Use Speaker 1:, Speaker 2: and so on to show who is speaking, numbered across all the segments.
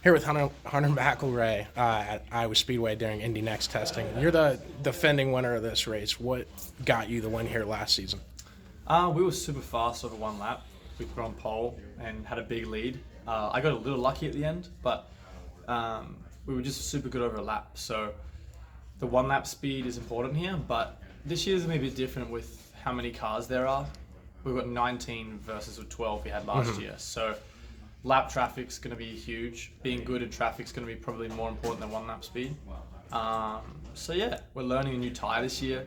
Speaker 1: Here with Hunter McElrea at Iowa Speedway during Indy NXT testing. You're the defending winner of this race. What got you the win here last season?
Speaker 2: We were super fast over one lap. We put on pole and had a big lead. I got a little lucky at the end, but we were just super good over a lap. So the one lap speed is important here, but this year's going to be a bit different with how many cars there are. We've got 19 versus the 12 we had last year. So lap traffic's going to be huge. Being good in traffic's going to be probably more important than one lap speed. So yeah, we're learning a new tyre this year.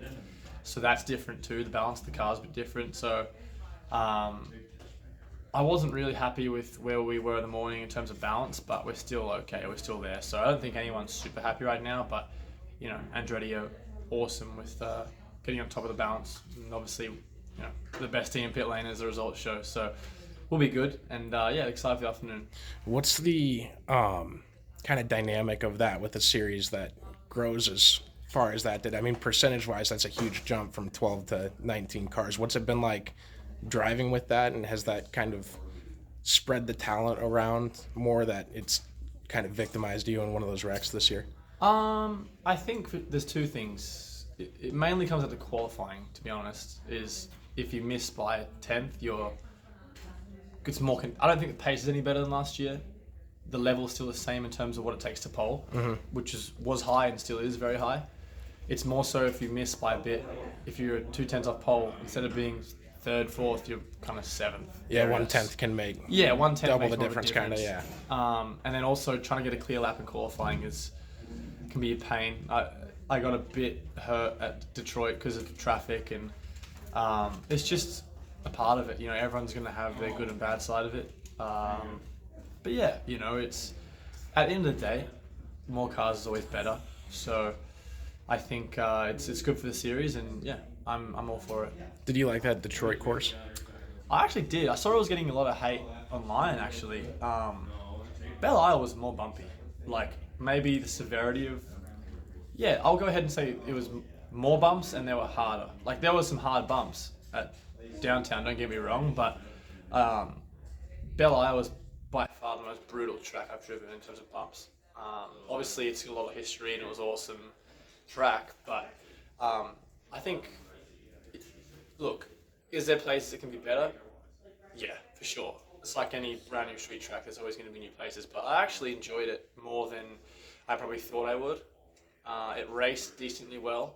Speaker 2: So that's different too. The balance of the car's a bit different. So I wasn't really happy with where we were in the morning in terms of balance, but we're still okay. We're still there. So I don't think anyone's super happy right now, but you know, Andretti are awesome with getting on top of the balance. And obviously, you know, the best team in pit lane as the results show. So we'll be good. And yeah, excited for the afternoon.
Speaker 1: What's the kind of dynamic of that with a series that grows as far as that did? I mean, percentage-wise, that's a huge jump from 12 to 19 cars. What's it been like driving with that, and has that kind of spread the talent around more that it's kind of victimized you in one of those wrecks this year?
Speaker 2: I think there's two things. It mainly comes out to qualifying, to be honest, is if you miss by a tenth, it's more. I don't think the pace is any better than last year. The level is still the same in terms of what it takes to pole, which was high and still is very high. It's more so if you miss by a bit. If you're 2/10 off pole, instead of being third, fourth, you're kind of seventh.
Speaker 1: Yeah, 1/10 can make
Speaker 2: 1/10
Speaker 1: double
Speaker 2: makes
Speaker 1: the difference, kind of. Yeah.
Speaker 2: And then also trying to get a clear lap in qualifying can be a pain. I got a bit hurt at Detroit because of traffic, and it's just a part of it. You know, everyone's going to have their good and bad side of it. But yeah, you know, it's at the end of the day, more cars is always better. So I think it's good for the series, and yeah, I'm all for it.
Speaker 1: Did you like that Detroit course?
Speaker 2: I actually did. I saw it was getting a lot of hate online, actually. Belle Isle was more bumpy. Like, maybe the severity of... Yeah, I'll go ahead and say it was more bumps and they were harder. Like, there were some hard bumps at downtown, don't get me wrong, but Belle Isle was by far the most brutal track I've driven in terms of bumps. Obviously, it's a lot of history and it was an awesome track, but I think... Look, is there places that can be better? Yeah, for sure. It's like any brand new street track, there's always going to be new places, but I actually enjoyed it more than I probably thought I would. It raced decently well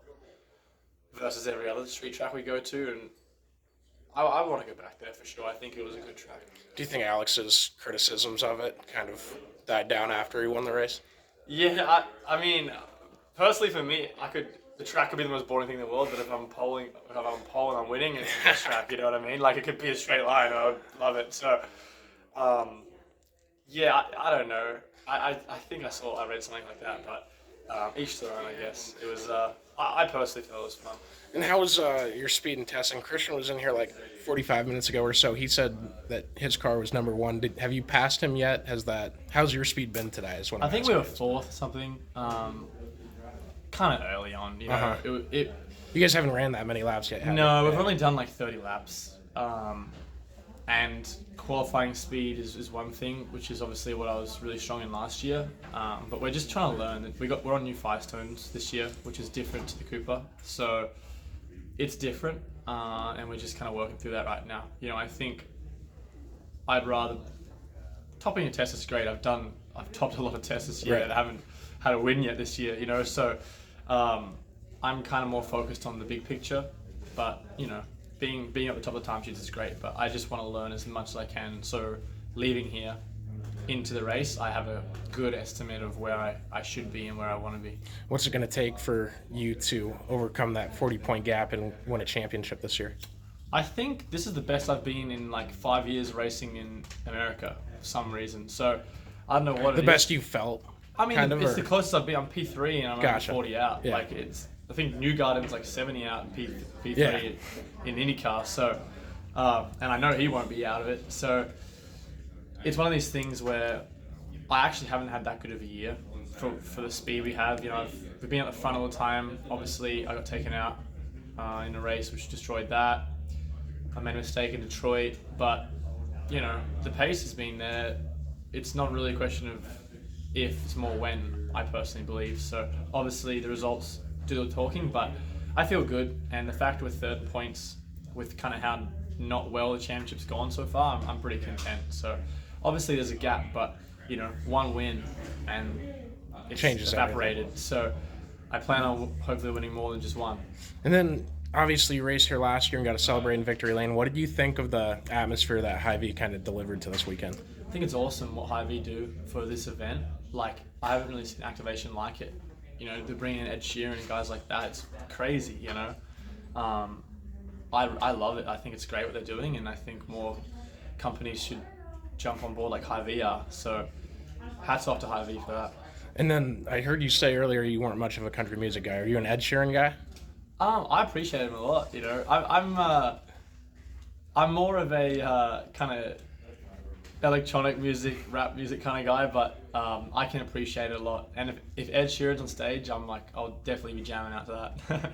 Speaker 2: versus every other street track we go to, and I want to go back there for sure. I think it was a good track.
Speaker 1: Do you think Alex's criticisms of it kind of died down after he won the race?
Speaker 2: Yeah, I mean, personally for me, the track could be the most boring thing in the world, but if I'm polling and I'm winning, it's the best track, you know what I mean? Like, it could be a straight line, I would love it. So, yeah, I don't know. I think I read something like that, but each their own, I guess. It was, I personally felt it was fun.
Speaker 1: And how was your speed and testing? Christian was in here like 45 minutes ago or so. He said that his car was number one. Have you passed him yet? How's your speed been today?
Speaker 2: I think we were fourth something. Kind of early on, you know.
Speaker 1: You guys haven't ran that many laps yet, have you?
Speaker 2: No, we've only done like 30 laps. And qualifying speed is one thing, which is obviously what I was really strong in last year. But we're just trying to learn. We're on new Firestones this year, which is different to the Cooper. So it's different, and we're just kind of working through that right now. You know, I think I'd rather... Topping a test is great. I've topped a lot of tests this year that haven't had a win yet this year, you know, so I'm kind of more focused on the big picture, but, you know, being at the top of the time sheets is great, but I just want to learn as much as I can, so leaving here into the race, I have a good estimate of where I should be and where I want to be.
Speaker 1: What's it going to take for you to overcome that 40-point gap and win a championship this year?
Speaker 2: I think this is the best I've been in like 5 years racing in America for some reason, so I don't know what it is.
Speaker 1: The best you felt?
Speaker 2: I mean, it's the closest I've been. I'm P3 and I'm only 40 out.
Speaker 1: Yeah.
Speaker 2: Like, I think Newgarden's like 70 out in P3 in IndyCar. So, and I know he won't be out of it. So, it's one of these things where I actually haven't had that good of a year for the speed we have. You know, we've been at the front all the time. Obviously, I got taken out in a race, which destroyed that. I made a mistake in Detroit, but you know, the pace has been there. It's not really a question of if, it's more when, I personally believe. So obviously the results do the talking, but I feel good, and the fact we're third in points with kind of how not well the championship's gone so far, I'm pretty content. So obviously there's a gap, but you know, one win and it's
Speaker 1: Changes
Speaker 2: evaporated.
Speaker 1: everything.
Speaker 2: So I plan on hopefully winning more than just one.
Speaker 1: And then obviously you raced here last year and got to celebrate in victory lane. What did you think of the atmosphere that HyVee kind of delivered to this weekend?
Speaker 2: I think it's awesome what HyVee do for this event. Like, I haven't really seen activation like it. You know, they're bringing in Ed Sheeran and guys like that. It's crazy, you know. I love it. I think it's great what they're doing, and I think more companies should jump on board like HyVee are. So hats off to HyVee for that.
Speaker 1: And then I heard you say earlier you weren't much of a country music guy. Are you an Ed Sheeran guy?
Speaker 2: I appreciate him a lot. You know, I'm more of a kind of electronic music, rap music kind of guy, but I can appreciate it a lot. And if Ed Sheeran's on stage, I'm like, I'll definitely be jamming out to that.